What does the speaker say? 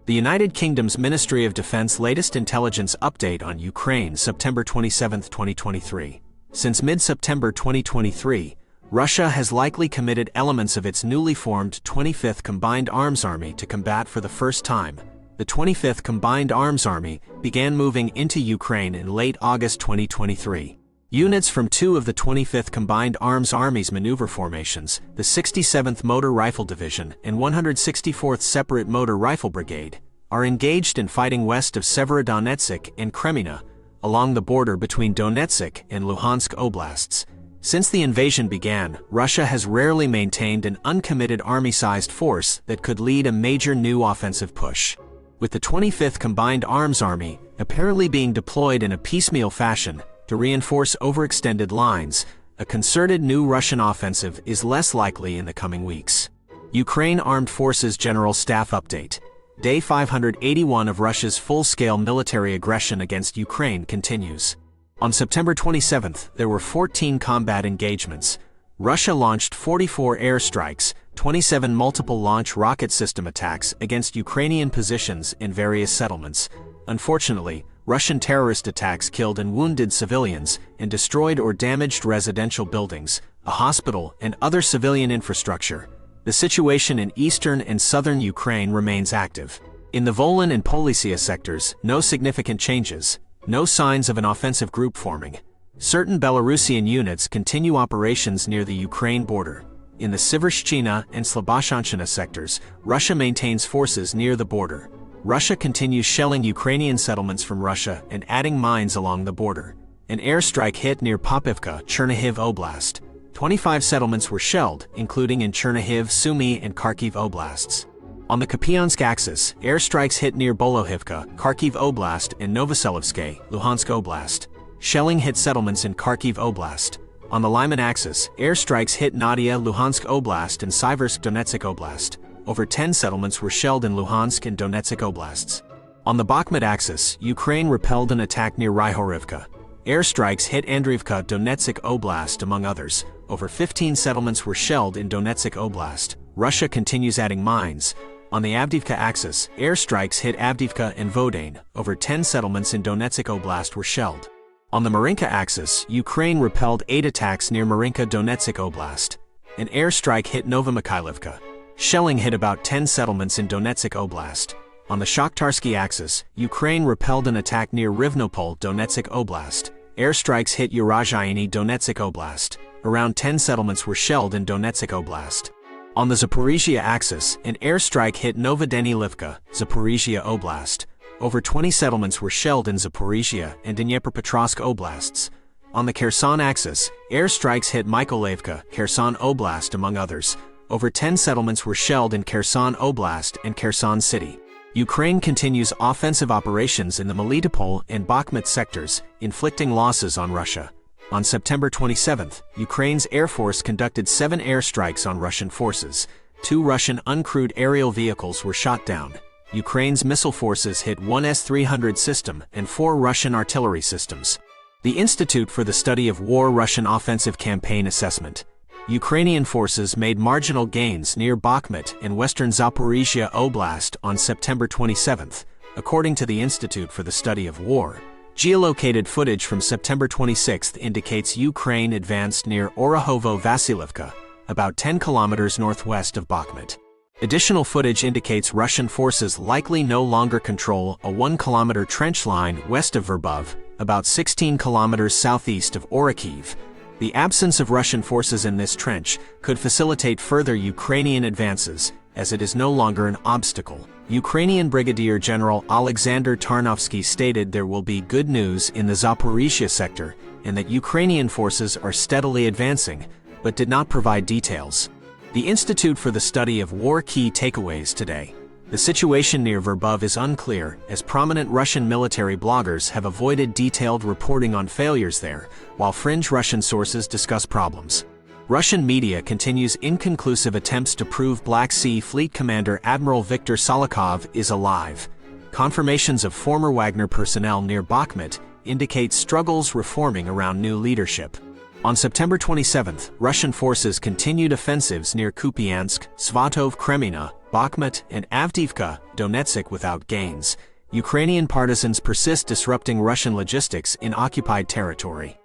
The United Kingdom's Ministry of Defense latest intelligence update on Ukraine, September 27, 2023. Since mid-September 2023, Russia has likely committed elements of its newly formed 25th Combined Arms Army to combat for the first time. The 25th Combined Arms Army began moving into Ukraine in late August 2023. Units from two of the 25th Combined Arms Army's maneuver formations, the 67th Motor Rifle Division and 164th Separate Motor Rifle Brigade, are engaged in fighting west of Severodonetsk and Kreminna, along the border between Donetsk and Luhansk Oblasts. Since the invasion began, Russia has rarely maintained an uncommitted army-sized force that could lead a major new offensive push. With the 25th Combined Arms Army apparently being deployed in a piecemeal fashion to reinforce overextended lines, a concerted new Russian offensive is less likely in the coming weeks. Ukraine Armed Forces General Staff Update. Day 581 of Russia's full-scale military aggression against Ukraine continues. On September 27th, there were 14 combat engagements. Russia launched 44 airstrikes, 27 multiple-launch rocket system attacks against Ukrainian positions in various settlements. Unfortunately, Russian terrorist attacks killed and wounded civilians and destroyed or damaged residential buildings, a hospital, and other civilian infrastructure. The situation in eastern and southern Ukraine remains active. In the Volyn and Polisia sectors, no significant changes. No signs of an offensive group forming. Certain Belarusian units continue operations near the Ukraine border. In the Severodonetsk and Kreminna sectors, Russia maintains forces near the border. Russia continues shelling Ukrainian settlements from Russia and adding mines along the border. An airstrike hit near Popivka, Chernihiv Oblast. 25 settlements were shelled, including in Chernihiv, Sumy, and Kharkiv Oblasts. On the Kupiansk axis, airstrikes hit near Bolohivka, Kharkiv Oblast, and Novoselivske, Luhansk Oblast. Shelling hit settlements in Kharkiv Oblast. On the Lyman axis, airstrikes hit Nadia, Luhansk Oblast, and Siversk, Donetsk Oblast. Over 10 settlements were shelled in Luhansk and Donetsk Oblasts. On the Bakhmut axis, Ukraine repelled an attack near Ryhorivka. Airstrikes hit Andriivka, Donetsk Oblast, among others. Over 15 settlements were shelled in Donetsk Oblast. Russia continues adding mines. On the Avdiivka axis, airstrikes hit Avdiivka and Vodane. Over 10 settlements in Donetsk Oblast were shelled. On the Marinka axis, Ukraine repelled 8 attacks near Marinka, Donetsk Oblast. An airstrike hit Novomykhailivka. Shelling hit about 10 settlements in Donetsk Oblast. On the Shakhtarsky axis, Ukraine repelled an attack near Rivnopol, Donetsk Oblast. Airstrikes hit Urazhaini, Donetsk Oblast. Around 10 settlements were shelled in Donetsk Oblast. On the Zaporizhzhia axis, an airstrike hit Novodenilivka, Zaporizhzhia Oblast. Over 20 settlements were shelled in Zaporizhzhia and Dnipropetrovsk Oblasts. On the Kherson axis, airstrikes hit Mykolaiivka, Kherson Oblast, among others. Over 10 settlements were shelled in Kherson Oblast and Kherson City. Ukraine continues offensive operations in the Melitopol and Bakhmut sectors, inflicting losses on Russia. On September 27th, Ukraine's Air Force conducted 7 airstrikes on Russian forces. 2 Russian uncrewed aerial vehicles were shot down. Ukraine's missile forces hit 1 S-300 system and 4 Russian artillery systems. The Institute for the Study of War Russian Offensive Campaign Assessment. Ukrainian forces made marginal gains near Bakhmut and western Zaporizhzhia Oblast on September 27th, according to the Institute for the Study of War. Geolocated footage from September 26th indicates Ukraine advanced near Orahovo-Vasilivka, about 10 kilometers northwest of Bakhmut. Additional footage indicates Russian forces likely no longer control a 1-kilometer trench line west of Verbove, about 16 kilometers southeast of Orikhiv. The absence of Russian forces in this trench could facilitate further Ukrainian advances, as it is no longer an obstacle. Ukrainian Brigadier General Alexander Tarnovsky stated there will be good news in the Zaporizhzhia sector and that Ukrainian forces are steadily advancing, but did not provide details. The Institute for the Study of War key takeaways today. The situation near Verbove is unclear, as prominent Russian military bloggers have avoided detailed reporting on failures there, while fringe Russian sources discuss problems. Russian media continues inconclusive attempts to prove Black Sea Fleet Commander Admiral Viktor Salikov is alive. Confirmations of former Wagner personnel near Bakhmut indicate struggles reforming around new leadership. On September 27th, Russian forces continued offensives near Kupiansk, Svatov, Kreminna, Bakhmut, and Avdiivka, Donetsk without gains. Ukrainian partisans persist disrupting Russian logistics in occupied territory.